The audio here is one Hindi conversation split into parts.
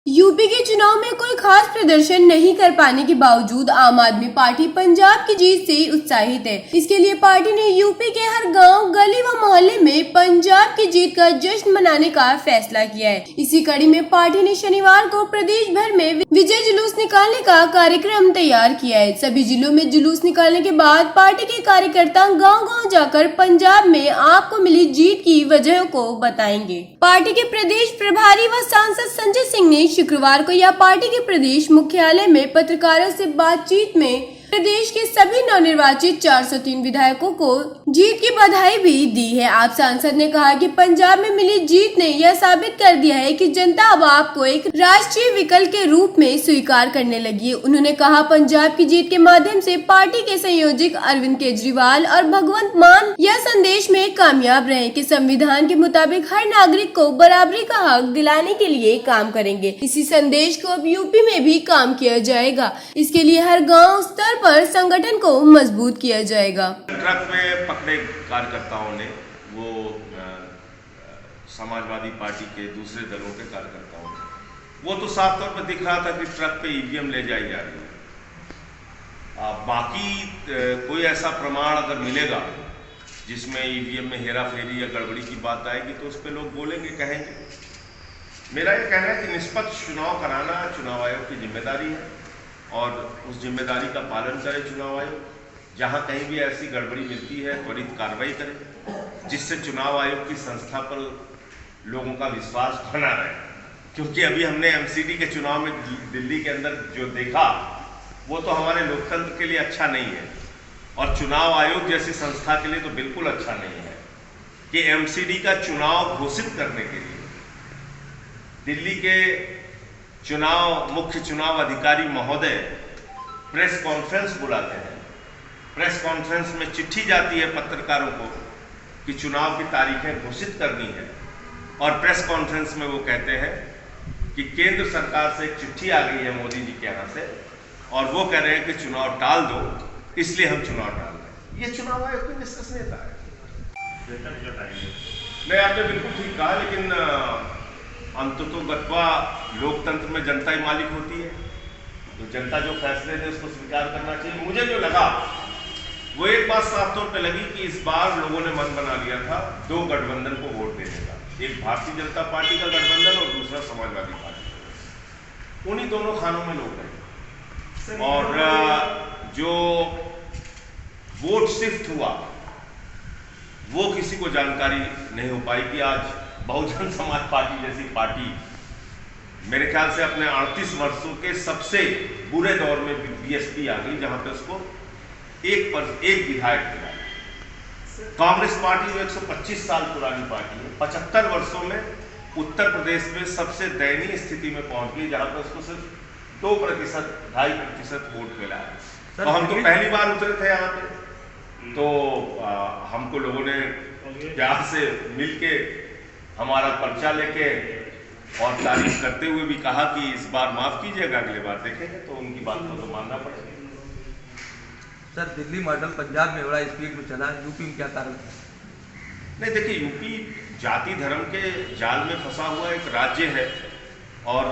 यूपी के चुनाव में कोई खास प्रदर्शन नहीं कर पाने के बावजूद आम आदमी पार्टी पंजाब की जीत से उत्साहित है। इसके लिए पार्टी ने यूपी के हर गांव, गली व मोहल्ले में पंजाब की जीत का जश्न मनाने का फैसला किया है। इसी कड़ी में पार्टी ने शनिवार को प्रदेश भर में विजय जुलूस निकालने का कार्यक्रम तैयार किया है। सभी जिलों में जुलूस निकालने के बाद पार्टी के कार्यकर्ता गाँव-गाँव जाकर पंजाब में आपको मिली जीत की वजह को बताएंगे। पार्टी के प्रदेश प्रभारी व सांसद संजय सिंह ने शुक्रवार को यह पार्टी के प्रदेश मुख्यालय में पत्रकारों से बातचीत में प्रदेश के सभी नवनिर्वाचित 403 विधायकों को जीत की बधाई भी दी है। आप सांसद ने कहा कि पंजाब में मिली जीत ने यह साबित कर दिया है कि जनता अब आपको एक राष्ट्रीय विकल्प के रूप में स्वीकार करने लगी है। उन्होंने कहा, पंजाब की जीत के माध्यम से पार्टी के संयोजक अरविंद केजरीवाल और भगवंत मान यह संदेश में कामयाब रहे कि संविधान के मुताबिक हर नागरिक को बराबरी का हक दिलाने के लिए काम करेंगे। इसी संदेश को अब यूपी में भी काम किया जाएगा। इसके लिए हर गाँव स्तर पर संगठन को मजबूत किया जाएगा। ट्रक में पकड़े कार्यकर्ताओं ने वो समाजवादी पार्टी के दूसरे दलों के कार्यकर्ताओं ने वो तो साफ तौर पर दिख रहा था कि ट्रक पे ईवीएम ले जाई जा रही है। बाकी कोई ऐसा प्रमाण अगर मिलेगा जिसमें ईवीएम में हेरा फेरी या गड़बड़ी की बात आएगी तो उस पर लोग बोलेंगे, कहेंगे। मेरा ये कहना है कि निष्पक्ष चुनाव कराना चुनाव आयोग की जिम्मेदारी है और उस जिम्मेदारी का पालन करे चुनाव आयोग। जहां कहीं भी ऐसी गड़बड़ी मिलती है त्वरित कार्रवाई करे, जिससे चुनाव आयोग की संस्था पर लोगों का विश्वास बना रहे। क्योंकि अभी हमने एमसीडी के चुनाव में दिल्ली के अंदर जो देखा वो तो हमारे लोकतंत्र के लिए अच्छा नहीं है और चुनाव आयोग जैसी संस्था के लिए तो बिल्कुल अच्छा नहीं है कि एमसीडी का चुनाव घोषित करने के लिए दिल्ली के मुख्य चुनाव अधिकारी महोदय प्रेस कॉन्फ्रेंस बुलाते हैं। प्रेस कॉन्फ्रेंस में चिट्ठी जाती है पत्रकारों को कि चुनाव की तारीखें घोषित करनी है और प्रेस कॉन्फ्रेंस में वो कहते हैं कि केंद्र सरकार से एक चिट्ठी आ गई है मोदी जी के यहाँ से और वो कह रहे हैं कि चुनाव टाल दो, इसलिए हम चुनाव टाल रहे हैं। ये चुनाव आयोग की विश्वसनीयता है। नहीं, आपने बिल्कुल ठीक कहा, लेकिन अंततोगत्वा लोकतंत्र में जनता ही मालिक होती है, तो जनता जो फैसले दे उसको स्वीकार करना चाहिए। मुझे जो लगा वो एक बात साफ तौर पे लगी कि इस बार लोगों ने मन बना लिया था दो गठबंधन को वोट देने का, एक भारतीय जनता पार्टी का गठबंधन और दूसरा समाजवादी पार्टी। उन्हीं दोनों खानों में लोग रहे और जो वोट शिफ्ट हुआ वो किसी को जानकारी नहीं हो पाई कि आज बहुजन समाज पार्टी जैसी पार्टी मेरे ख्याल से अपने 38 वर्षों के सबसे बुरे दौर में बीएसपी आ गई, जहां पे उसको एक विधायक मिला। कांग्रेस पार्टी जो 125 साल पुरानी पार्टी है, 75 वर्षों में उत्तर प्रदेश में सबसे दयनीय स्थिति में पहुंच गई, जहां पर उसको सिर्फ 2%, 2.5% वोट मिला है। तो हम तो पहली बार उतरे थे यहाँ पे, तो हमको लोगों ने प्यार से मिलके हमारा पर्चा लेके और तारीफ करते हुए भी कहा कि इस बार माफ कीजिएगा, अगले बार देखेंगे। तो उनकी बात को तो मानना पड़ेगा। सर, दिल्ली मॉडल पंजाब में बड़ा स्पीड में चला, यूपी में क्या कारण है? नहीं, देखिए, यूपी जाति धर्म के जाल में फंसा हुआ एक राज्य है और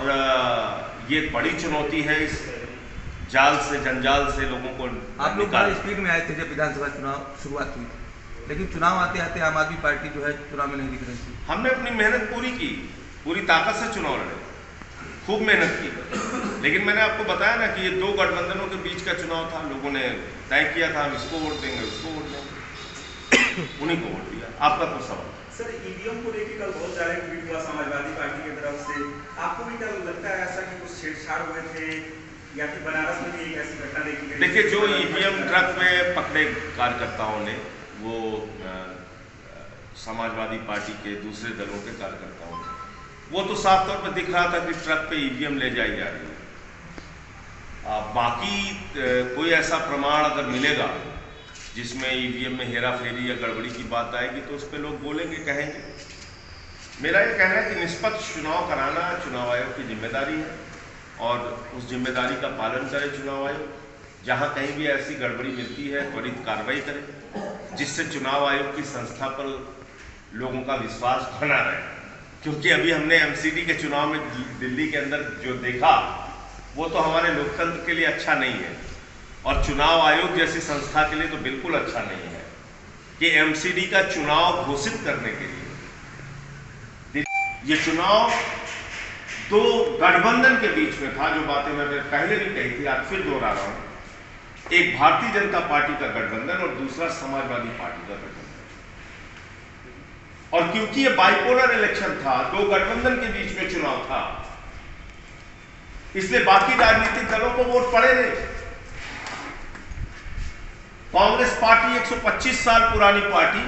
ये बड़ी चुनौती है इस जाल से, जंजाल से लोगों को। आप लोग बड़ा स्पीड में आए थे जब विधानसभा चुनाव शुरुआत हुई, लेकिन चुनाव आते आते आम आदमी पार्टी जो है चुनाव में नहीं दिख रही थी। हमने अपनी मेहनत पूरी की, पूरी ताकत से चुनाव लड़े, खूब मेहनत की। लेकिन मैंने आपको बताया ना कि ये दो गठबंधनों के बीच का चुनाव था। लोगों ने तय किया था हम इसको वोट देंगे, उसको वोट देंगे, उन्हीं को वोट दिया। आपका तो सवाल सर, ईवीएम को लेकर कल बहुत सारे ट्वीट हुआ समाजवादी पार्टी की तरफ से, आपको भी क्या लगता है ऐसा कि कुछ छेड़छाड़ हुए थे या फिर बनारस में भी एक ऐसी घटना देखी गई? देखिए, जो ईवीएम ट्रक में पकड़े कार्यकर्ताओं ने वो समाजवादी पार्टी के दूसरे दलों के कार्यकर्ताओं ने वो तो साफ तौर पर दिख रहा था कि ट्रक पे ईवीएम ले जाई जा रही है। बाकी कोई ऐसा प्रमाण अगर मिलेगा जिसमें ईवीएम में हेरा फेरी या गड़बड़ी की बात आएगी तो उस पर लोग बोलेंगे, कहेंगे। मेरा ये कहना है कि निष्पक्ष चुनाव कराना चुनाव आयोग की जिम्मेदारी है और उस जिम्मेदारी का पालन करे चुनाव आयोग। जहां कहीं भी ऐसी गड़बड़ी मिलती है त्वरित कार्रवाई करे, जिससे चुनाव आयोग की संस्था पर लोगों का विश्वास बना रहे। क्योंकि अभी हमने एमसीडी के चुनाव में दिल्ली के अंदर जो देखा वो तो हमारे लोकतंत्र के लिए अच्छा नहीं है, और चुनाव आयोग जैसी संस्था के लिए तो बिल्कुल अच्छा नहीं है कि एमसीडी का चुनाव घोषित करने के लिए ये चुनाव दो गठबंधन के बीच में था। जो बातें मैंने पहले भी कही थी, आज फिर दोहरा रहा हूं। एक भारतीय जनता पार्टी का गठबंधन और दूसरा समाजवादी पार्टी का गठबंधन, और क्योंकि ये बाइपोलर इलेक्शन था, दो गठबंधन के बीच में चुनाव था, इसलिए बाकी राजनीतिक दलों को वोट पड़े नहीं। कांग्रेस पार्टी 125 साल पुरानी पार्टी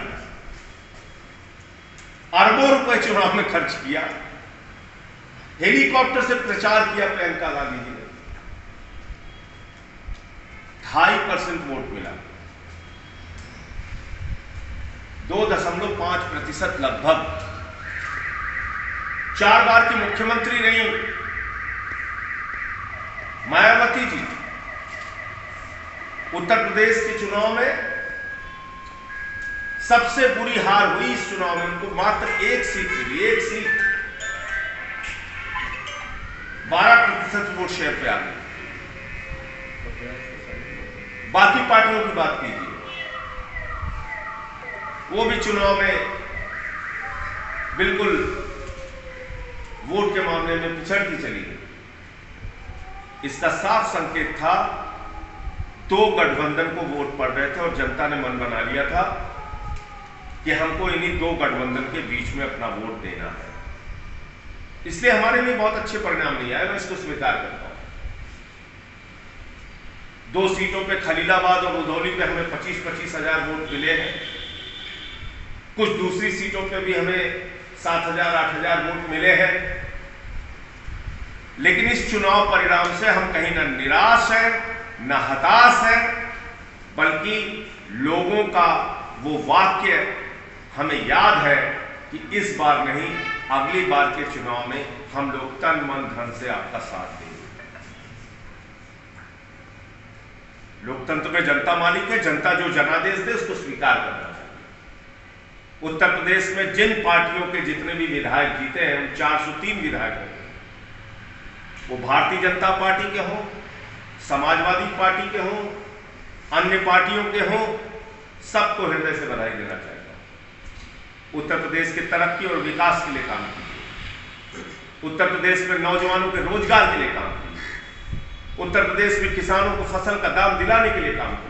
अरबों रुपए चुनाव में खर्च किया, हेलीकॉप्टर से प्रचार किया प्रियंका गांधी जी ने, 2.5% वोट मिला, 2.5% लगभग। 4 बार की मुख्यमंत्री रही मायावती जी, उत्तर प्रदेश के चुनाव में सबसे बुरी हार हुई इस चुनाव में, उनको मात्र 1 सीट मिली, 1 सीट, 12% वोट शेयर पे आ गई। बाकी पार्टियों की बात कीजिए, वो भी चुनाव में बिल्कुल वोट के मामले में पिछड़ती चली गई। इसका साफ संकेत था, दो गठबंधन को वोट पड़ रहे थे और जनता ने मन बना लिया था कि हमको इन्हीं दो गठबंधन के बीच में अपना वोट देना है। इसलिए हमारे लिए बहुत अच्छे परिणाम नहीं आए, मैं इसको स्वीकार करता हूं। 2 सीटों पे खलीलाबाद और उधौली पे हमें 25-25 हजार वोट मिले हैं। कुछ दूसरी सीटों पे भी हमें 7,000-8,000 वोट मिले हैं। लेकिन इस चुनाव परिणाम से हम कहीं न निराश हैं न हताश हैं, बल्कि लोगों का वो वाक्य हमें याद है कि इस बार नहीं, अगली बार के चुनाव में हम लोग तन मन धन से आपका साथ देंगे। लोकतंत्र में जनता मालिक है, जनता जो जनादेश दे उसको स्वीकार करना चाहिए। उत्तर प्रदेश में जिन पार्टियों के जितने भी विधायक जीते हैं, उन 403 विधायकों, वो भारतीय जनता पार्टी के हों, समाजवादी पार्टी के हों, अन्य पार्टियों के हों, सबको हृदय से बधाई देना चाहिए। उत्तर प्रदेश के तरक्की और विकास के लिए काम कीजिए, उत्तर प्रदेश में नौजवानों के रोजगार के लिए काम कीजिए, उत्तर प्रदेश में किसानों को फसल का दाम दिलाने के लिए काम कीजिए,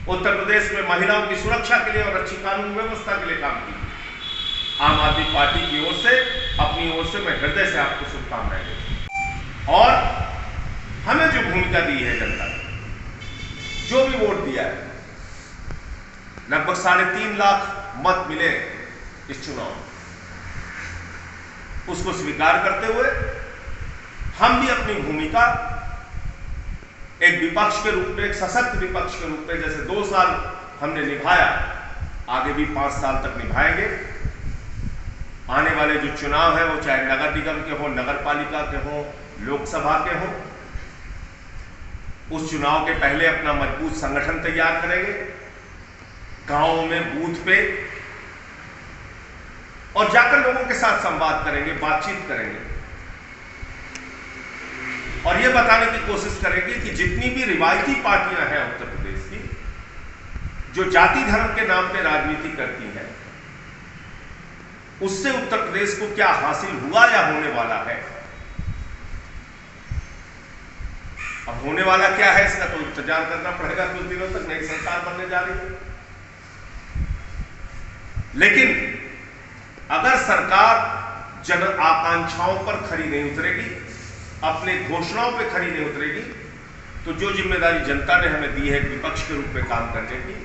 उत्तर प्रदेश में महिलाओं की सुरक्षा के लिए और अच्छी कानून व्यवस्था के लिए काम कीजिए। आम आदमी पार्टी की ओर से, अपनी ओर से मैं हृदय से आपको शुभकामनाएं देता हूं। और हमें जो भूमिका दी है जनता ने, जो भी वोट दिया है, लगभग 3.5 लाख मत मिले इस चुनाव में, उसको स्वीकार करते हुए हम भी अपनी भूमिका एक विपक्ष के रूप में, एक सशक्त विपक्ष के रूप में, जैसे 2 साल हमने निभाया, आगे भी 5 साल तक निभाएंगे। आने वाले जो चुनाव है, वो चाहे नगर निगम के हो, नगर पालिका के हो, लोकसभा के हो, उस चुनाव के पहले अपना मजबूत संगठन तैयार करेंगे, गांवों में बूथ पे, और जाकर लोगों के साथ संवाद करेंगे, बातचीत करेंगे, और यह बताने की कोशिश करेंगे कि जितनी भी रिवायती पार्टियां हैं उत्तर प्रदेश की, जो जाति धर्म के नाम पे राजनीति करती हैं, उससे उत्तर प्रदेश को क्या हासिल हुआ या होने वाला है। अब होने वाला क्या है, इसका तो इंतजार करना पड़ेगा कुछ दिनों तक, नई सरकार बनने जा रही है। लेकिन अगर सरकार जन आकांक्षाओं पर खरी नहीं उतरेगी, अपने घोषणाओं पर खरी नहीं उतरेगी, तो जो जिम्मेदारी जनता ने हमें दी है विपक्ष के रूप में काम करने की,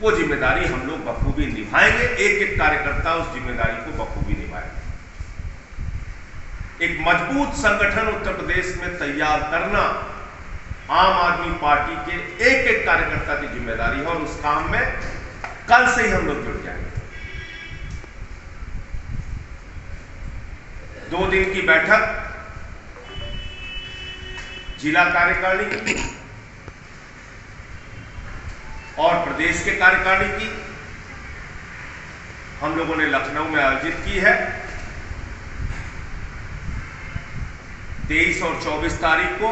वो जिम्मेदारी हम लोग बखूबी निभाएंगे। एक एक कार्यकर्ता उस जिम्मेदारी को बखूबी निभाएंगे। एक मजबूत संगठन उत्तर प्रदेश में तैयार करना आम आदमी पार्टी के एक एक कार्यकर्ता की जिम्मेदारी है, और उस काम में कल से ही हम लोग जुट जाएंगे। 2 दिन की बैठक जिला कार्यकारिणी की और प्रदेश के कार्यकारिणी की, हम लोगों ने लखनऊ में आयोजित की है। 23 और 24 तारीख को,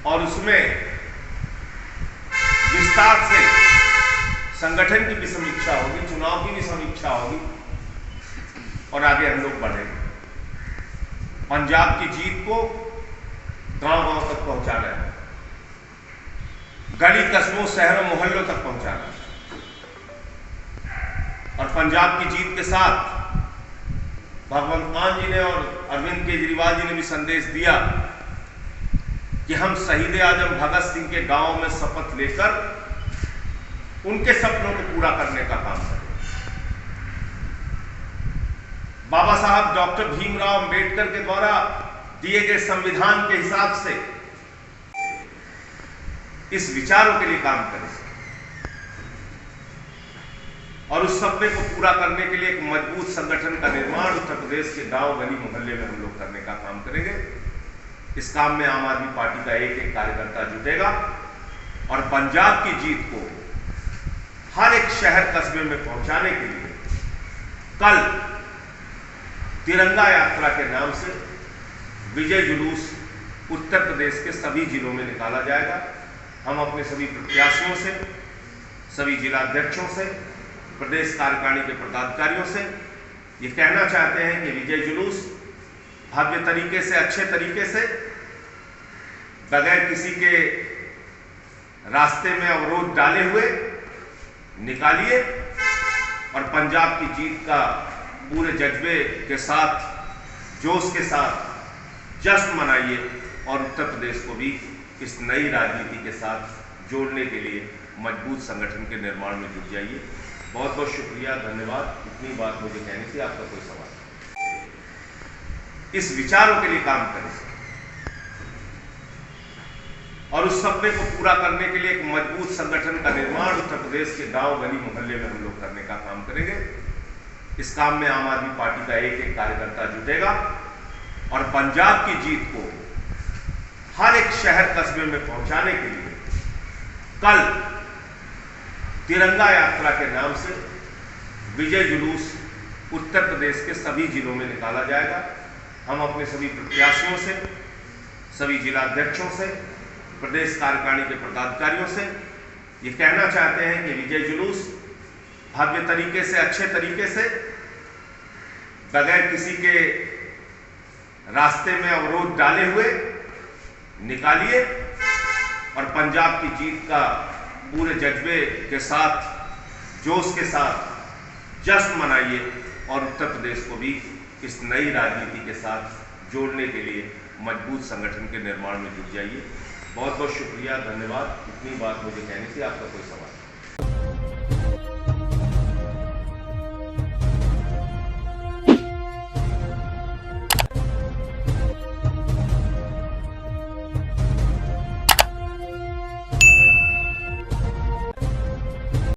और उसमें विस्तार से संगठन की भी समीक्षा होगी, चुनाव की भी समीक्षा होगी, और आगे हम लोग बढ़ेंगे। पंजाब की जीत को गांव-गांव तक पहुंचाना है, गली कस्बों शहरों मोहल्लों तक पहुंचाना है। और पंजाब की जीत के साथ भगवंत मान जी ने और अरविंद केजरीवाल जी ने भी संदेश दिया कि हम शहीद आजम भगत सिंह के गांव में शपथ लेकर उनके सपनों को पूरा करने का काम करें। बाबा साहब डॉक्टर भीमराव अंबेडकर के द्वारा दिए गए संविधान के हिसाब से इस विचारों के लिए काम करें, और उस सपने को पूरा करने के लिए एक मजबूत संगठन का निर्माण उत्तर प्रदेश के गांव गली मोहल्ले में हम लोग करने का काम करेंगे। इस काम में आम आदमी पार्टी का एक एक कार्यकर्ता जुटेगा, और पंजाब की जीत को हर एक शहर कस्बे में पहुंचाने के लिए कल तिरंगा यात्रा के नाम से विजय जुलूस उत्तर प्रदेश के सभी जिलों में निकाला जाएगा। हम अपने सभी प्रत्याशियों से, सभी जिलाध्यक्षों से, प्रदेश कार्यकारिणी के पदाधिकारियों से ये कहना चाहते हैं कि विजय जुलूस भव्य तरीके से, अच्छे तरीके से, बगैर किसी के रास्ते में अवरोध डाले हुए निकालिए, और पंजाब की जीत का पूरे जज्बे के साथ, जोश के साथ जश्न मनाइए, और उत्तर प्रदेश को भी इस नई राजनीति के साथ जोड़ने के लिए मजबूत संगठन के निर्माण में जुट जाइए। बहुत बहुत शुक्रिया, धन्यवाद। इतनी बात मुझे कहनी थी। आपका कोई सवाल? इस विचारों के लिए काम करें, और उस सपने को पूरा करने के लिए एक मजबूत संगठन का निर्माण उत्तर प्रदेश के गांव गली मोहल्ले में हम लोग करने का काम करेंगे। इस काम में आम आदमी पार्टी का एक एक कार्यकर्ता जुटेगा, और पंजाब की जीत को हर एक शहर कस्बे में पहुंचाने के लिए कल तिरंगा यात्रा के नाम से विजय जुलूस उत्तर प्रदेश के सभी जिलों में निकाला जाएगा। हम अपने सभी प्रत्याशियों से, सभी जिलाध्यक्षों से, प्रदेश कार्यकारिणी के पदाधिकारियों से ये कहना चाहते हैं कि विजय जुलूस भव्य तरीके से, अच्छे तरीके से, बगैर किसी के रास्ते में अवरोध डाले हुए निकालिए, और पंजाब की जीत का पूरे जज्बे के साथ, जोश के साथ जश्न मनाइए, और उत्तर प्रदेश को भी इस नई राजनीति के साथ जोड़ने के लिए मजबूत संगठन के निर्माण में जुट जाइए। बहुत बहुत शुक्रिया, धन्यवाद। इतनी बात मुझे कहनी थी। आपका कोई सवाल?